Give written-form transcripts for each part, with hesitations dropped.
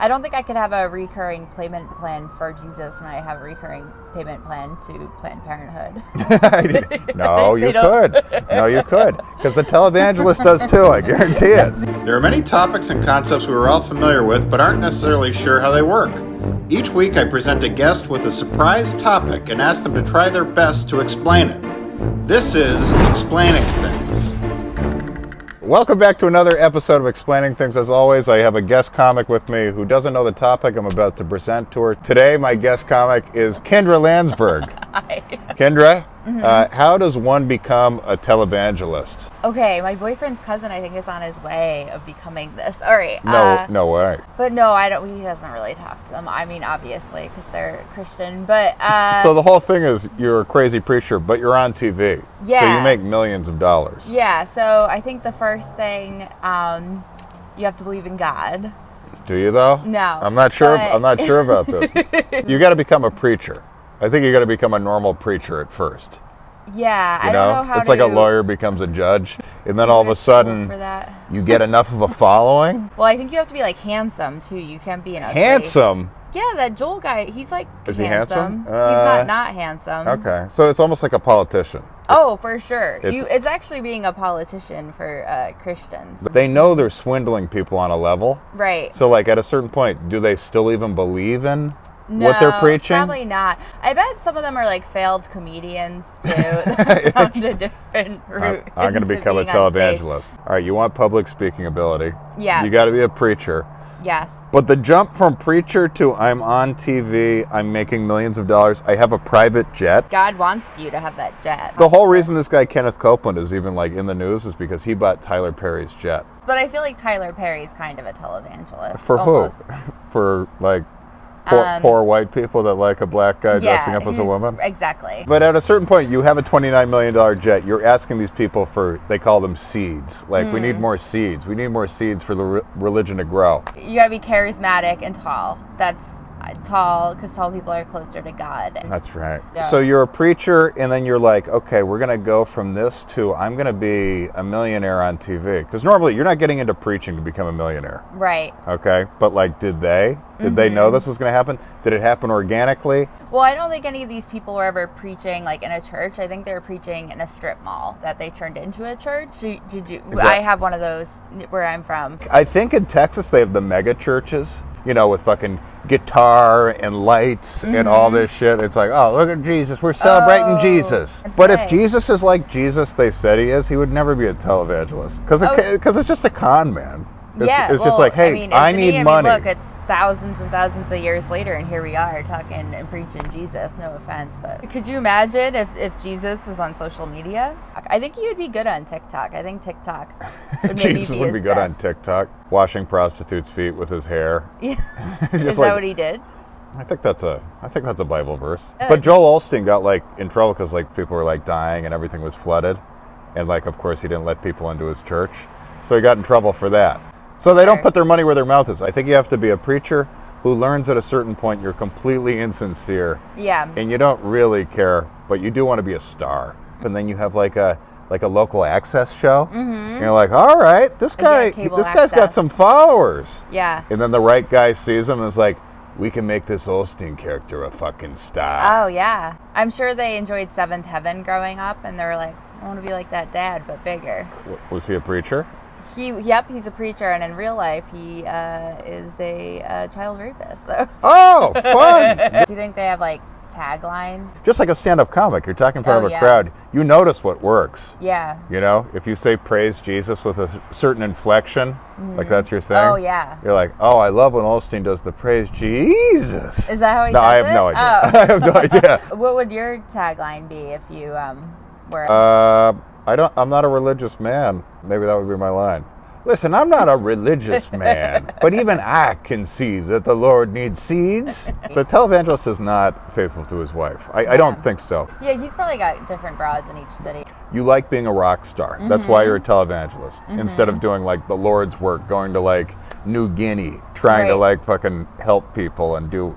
I don't think I could have a recurring payment plan for Jesus when I have a recurring payment plan to Planned Parenthood. No, you could. No, you could. Because the Televangelist does too, I guarantee it. There are many topics and concepts we are all familiar with, but aren't necessarily sure how they work. Each week I present a guest with a surprise topic and ask them to try their best to explain it. This is Explaining Things. Welcome back to another episode of Explaining Things. As always, I have a guest comic with me who doesn't know the topic I'm about to present to her. Today, my guest comic is Kindra Lansburg. Hi. Kindra, how does one become a televangelist? Okay, my boyfriend's cousin, I think, is on his way of becoming this. All right. No way. But no, I don't. He doesn't really talk to them. I mean, obviously, because they're Christian. But so the whole thing is you're a crazy preacher, but you're on TV. Yeah. So you make millions of dollars. Yeah. So I think the first thing, you have to believe in God. Do you though? No. I'm not sure. I'm not sure about this. You got to become a preacher. I think you got to become a normal preacher at first. Yeah, I don't know how it's like a lawyer becomes a judge, and then all of a sudden you get enough of a following. Well, I think you have to be like handsome too. You can't be an ugly. Handsome? Yeah, that Joel guy, he's like Is he handsome? He's not handsome. Okay, so it's almost like a politician. Oh, for sure. It's actually being a politician for Christians. They know they're swindling people on a level. Right. So like at a certain point, do they still even believe in what they're preaching? Probably not. I bet some of them are like failed comedians too. Found a different route. I'm going to become a televangelist. All right, you want public speaking ability. Yeah. You got to be a preacher. Yes. But the jump from preacher to I'm on TV, I'm making millions of dollars, I have a private jet. God wants you to have that jet. The whole reason this guy Kenneth Copeland is even like in the news is because he bought Tyler Perry's jet. But I feel like Tyler Perry's kind of a televangelist. For almost. who? For like poor white people that like a black guy dressing up as a woman? Exactly. But at a certain point, you have a $29 million jet. You're asking these people for, they call them seeds. Like, we need more seeds. We need more seeds for the religion to grow. You gotta be charismatic and tall. That's tall, because tall people are closer to God. That's right. Yeah. So you're a preacher, and then you're like, okay, we're going to go from this to I'm going to be a millionaire on TV. Because normally you're not getting into preaching to become a millionaire. Right. Okay. But like, did they? Did they know this was going to happen? Did it happen organically? Well, I don't think any of these people were ever preaching like in a church. I think they were preaching in a strip mall that they turned into a church. I have one of those where I'm from. I think in Texas they have the mega churches, you know, with fucking guitar and lights and all this shit. It's like, oh, look at Jesus. We're celebrating Jesus. But if Jesus is like Jesus they said he is, he would never be a televangelist. Because it's just a con man. It's just like, hey, I need money. Look, it's thousands and thousands of years later, and here we are talking and preaching Jesus. No offense, but could you imagine if Jesus was on social media? I think he would be good on TikTok. I think TikTok would maybe Jesus would be good on TikTok, washing prostitutes' feet with his hair. Yeah, is that what he did? I think that's a Bible verse. But Joel Osteen got like in trouble because like people were like dying and everything was flooded, and like of course he didn't let people into his church, so he got in trouble for that. So they don't put their money where their mouth is. I think you have to be a preacher who learns at a certain point you're completely insincere. Yeah. And you don't really care, but you do want to be a star. And then you have like a local access show. And you're like, all right, this guy's got some followers. Yeah. And then the right guy sees him and is like, we can make this Osteen character a fucking star. Oh, yeah. I'm sure they enjoyed Seventh Heaven growing up, and they were like, I want to be like that dad, but bigger. Was he a preacher? He's a preacher, and in real life, he is a child rapist. So. Oh, fun! Do you think they have like taglines? Just like a stand-up comic, you're talking in front of a crowd. You notice what works. Yeah. You know, if you say praise Jesus with a certain inflection, like that's your thing. Oh yeah. You're like, oh, I love when Osteen does the praise Jesus. Is that how he says it? No, I have no idea. Oh. I have no idea. What would your tagline be if you were? I'm not a religious man. Maybe that would be my line. Listen, I'm not a religious man, but even I can see that the Lord needs seeds. The televangelist is not faithful to his wife. I don't think so. Yeah, he's probably got different broads in each city. You like being a rock star. That's why you're a televangelist. Instead of doing like the Lord's work, going to like New Guinea, trying to like fucking help people and do,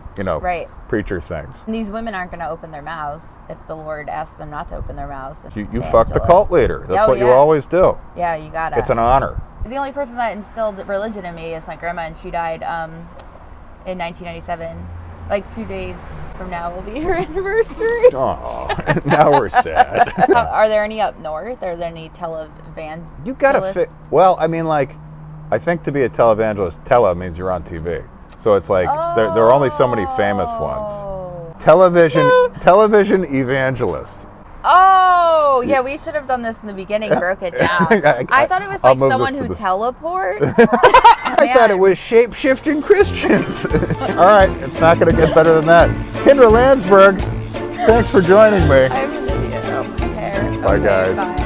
preacher things. And these women aren't going to open their mouths if the Lord asks them not to open their mouths. You fuck the cult leader. That's what you always do. Yeah, you gotta. It's an honor. The only person that instilled religion in me is my grandma, and she died in 1997. Like 2 days from now will be your anniversary. Oh, now we're sad. Are there any up north? Are there any televangelists? You gotta fit. Well, I mean, like, I think to be a televangelist, tele means you're on TV. So it's like there are only so many famous ones. Television evangelist. Oh, yeah, we should have done this in the beginning, broke it down. I thought it was like someone who teleports. I thought it was shape-shifting Christians. All right, it's not going to get better than that. Kindra Lansburg, thanks for joining me. I'm an idiot. Oh, my hair. Bye, Okay, guys. Bye.